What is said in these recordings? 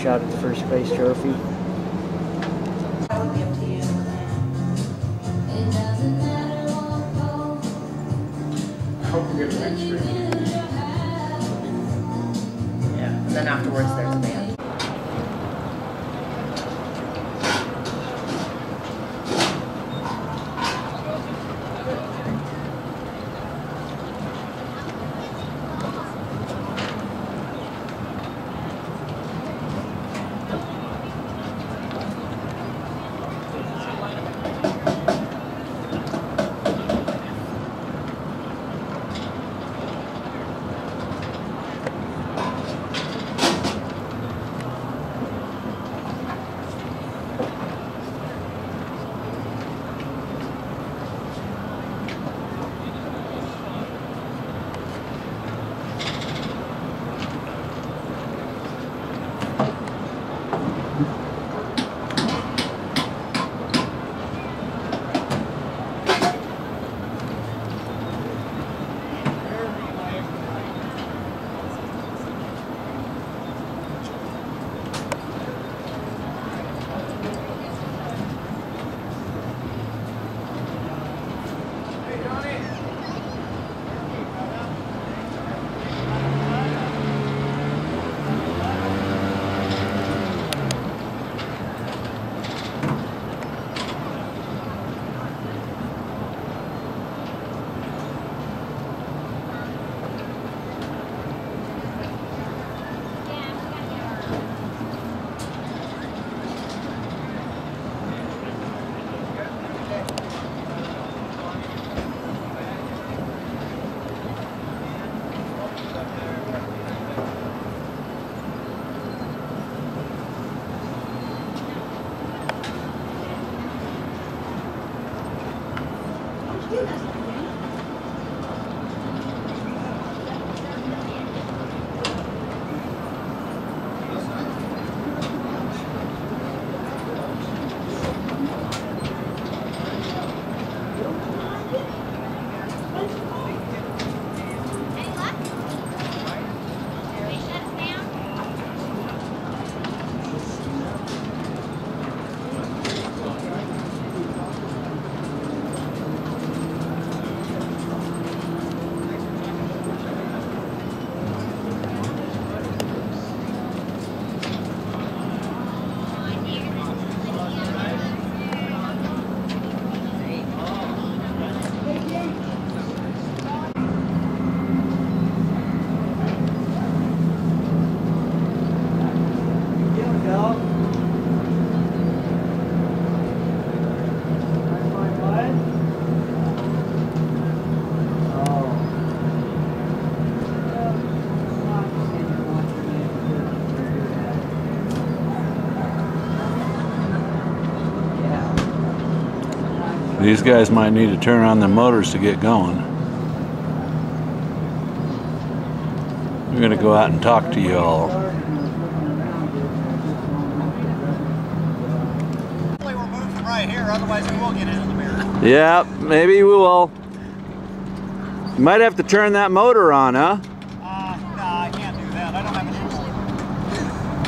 shot at the first place trophy. Yeah, and then afterwards there's a band. These guys might need to turn on their motors to get going. We're going to go out and talk to y'all. Hopefully we'll move from right here, otherwise we will get into the mirror. Yeah, maybe we will. You might have to turn that motor on, huh? No, I can't do that. I don't have an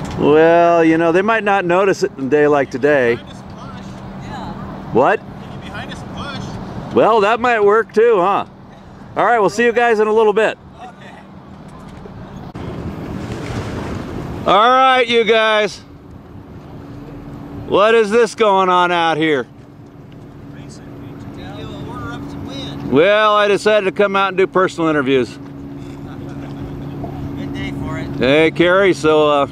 engine. Well, you know, they might not notice it in a day like today. Behind us and push. Yeah. What? Get behind us and push. Well, that might work too, huh? All right, we'll see you guys in a little bit. Okay. All right, you guys. What is this going on out here? Order up some wind. Well, I decided to come out and do personal interviews. Good day for it. Hey, Carrie, so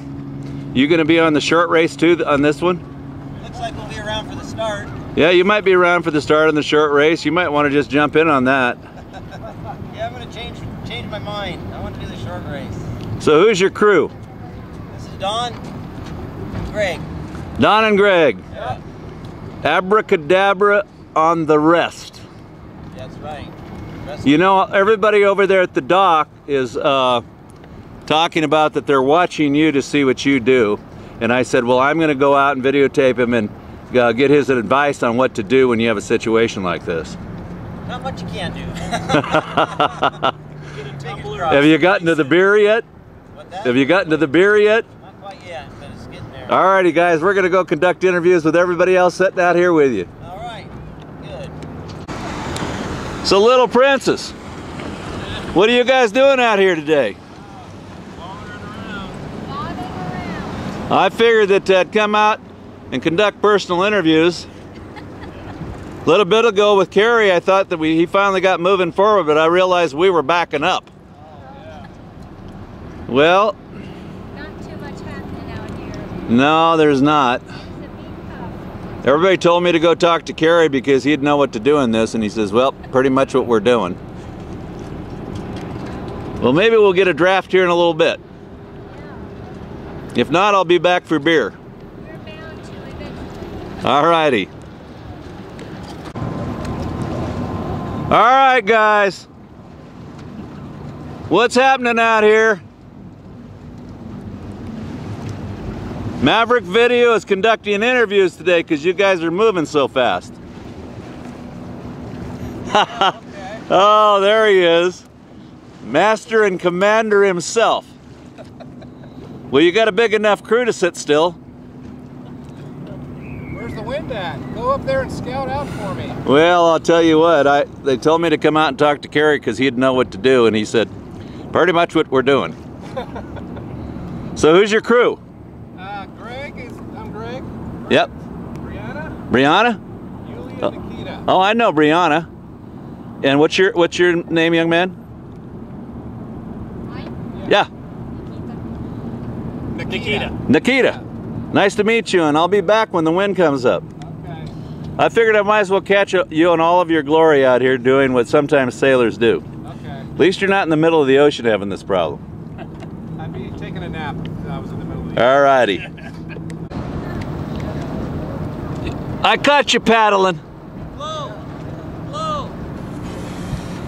you gonna be on the short race too on this one? Looks like we'll be around for the start. Yeah, you might be around for the start of the short race. You might want to just jump in on that. Yeah, I'm gonna change my mind. I want to do the short race. So who's your crew? This is Don and Greg. Don and Greg. Yeah. Abracadabra on the rest. That's right. You know, everybody over there at the dock is talking about that they're watching you to see what you do. And I said, well, I'm going to go out and videotape him and get his advice on what to do when you have a situation like this. Not much you can do. Have you gotten to the beer yet? What that? Have you gotten to the beer yet? Not quite yet, but it's getting there. Alrighty, guys, we're gonna go conduct interviews with everybody else sitting out here with you. All right, good. So, little princess, what are you guys doing out here today? I figured that I'd come out and conduct personal interviews. A little bit ago with Kerry, I thought that he finally got moving forward, but I realized we were backing up. Well, Not too much happening out here. no, there's not. It's a big tough. Everybody told me to go talk to Kerry because he'd know what to do in this, and he says, well, pretty much what we're doing. Well, maybe we'll get a draft here in a little bit. Yeah. If not, I'll be back for beer. We're bound to eventually. Alrighty. Alright, guys. What's happening out here? Maverick Video is conducting interviews today because you guys are moving so fast. Oh, there he is. Master and Commander himself. Well, you got a big enough crew to sit still. Where's the wind at? Go up there and scout out for me. Well, I'll tell you what, they told me to come out and talk to Kerry because he'd know what to do, and he said, pretty much what we're doing. So who's your crew? I'm Greg. Yep. Brianna, Brianna? Julie, and Nikita. Oh, I know Brianna. And what's your name, young man? Mine? Yeah, Nikita. Nikita. Nice to meet you, and I'll be back when the wind comes up. Okay. I figured I might as well catch you in all of your glory out here doing what sometimes sailors do. Okay. At least you're not in the middle of the ocean having this problem. I'd be taking a nap if I was in the middle of the Alrighty. I caught you paddling.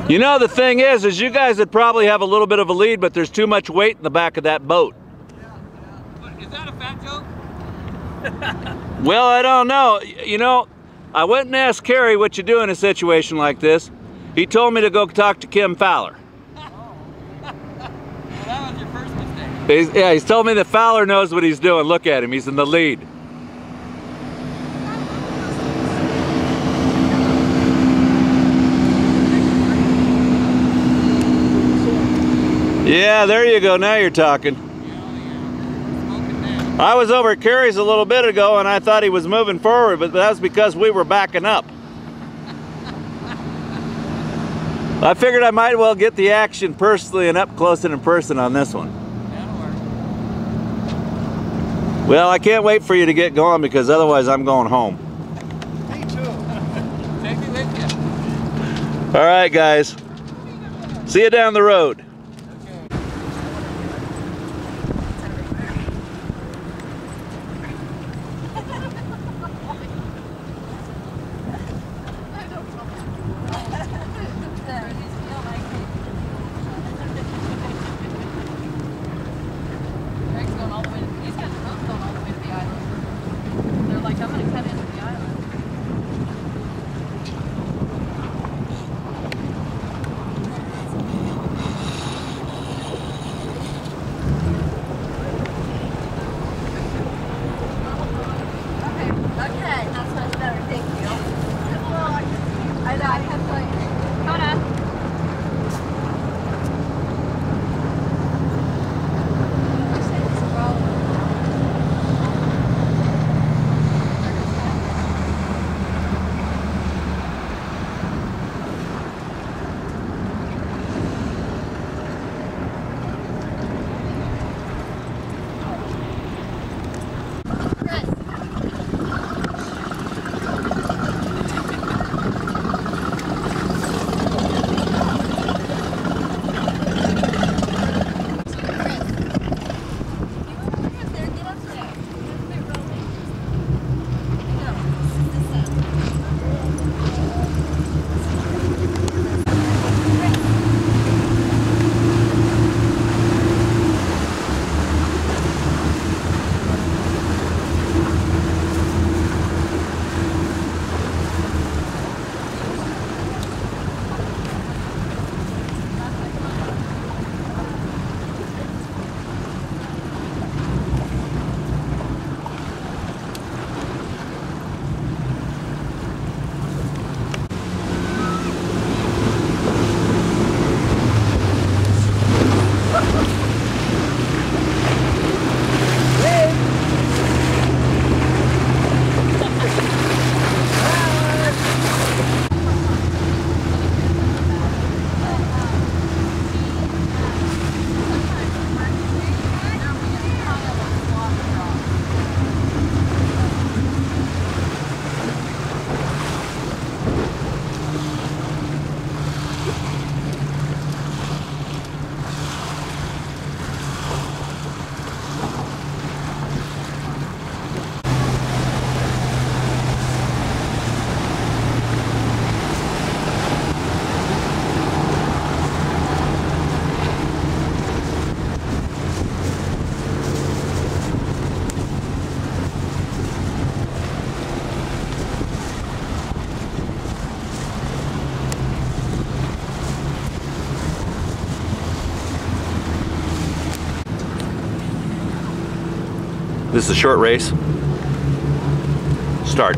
You know, the thing is you guys would probably have a little bit of a lead, but there's too much weight in the back of that boat. Is that a fat joke? Well, I don't know. You know, I went and asked Kerry what you do in a situation like this. He told me to go talk to Kim Fowler. Well, that was your first mistake. He's told me that Fowler knows what he's doing. Look at him, he's in the lead. Yeah, there you go, now you're talking. I was over at Kerry's a little bit ago and I thought he was moving forward, but that was because we were backing up. I figured I might well get the action personally and up close and in person on this one. That'll work. Well, I can't wait for you to get going because otherwise I'm going home. Me too. Take me with you. All right, guys. See you down the road. This is a short race. Start.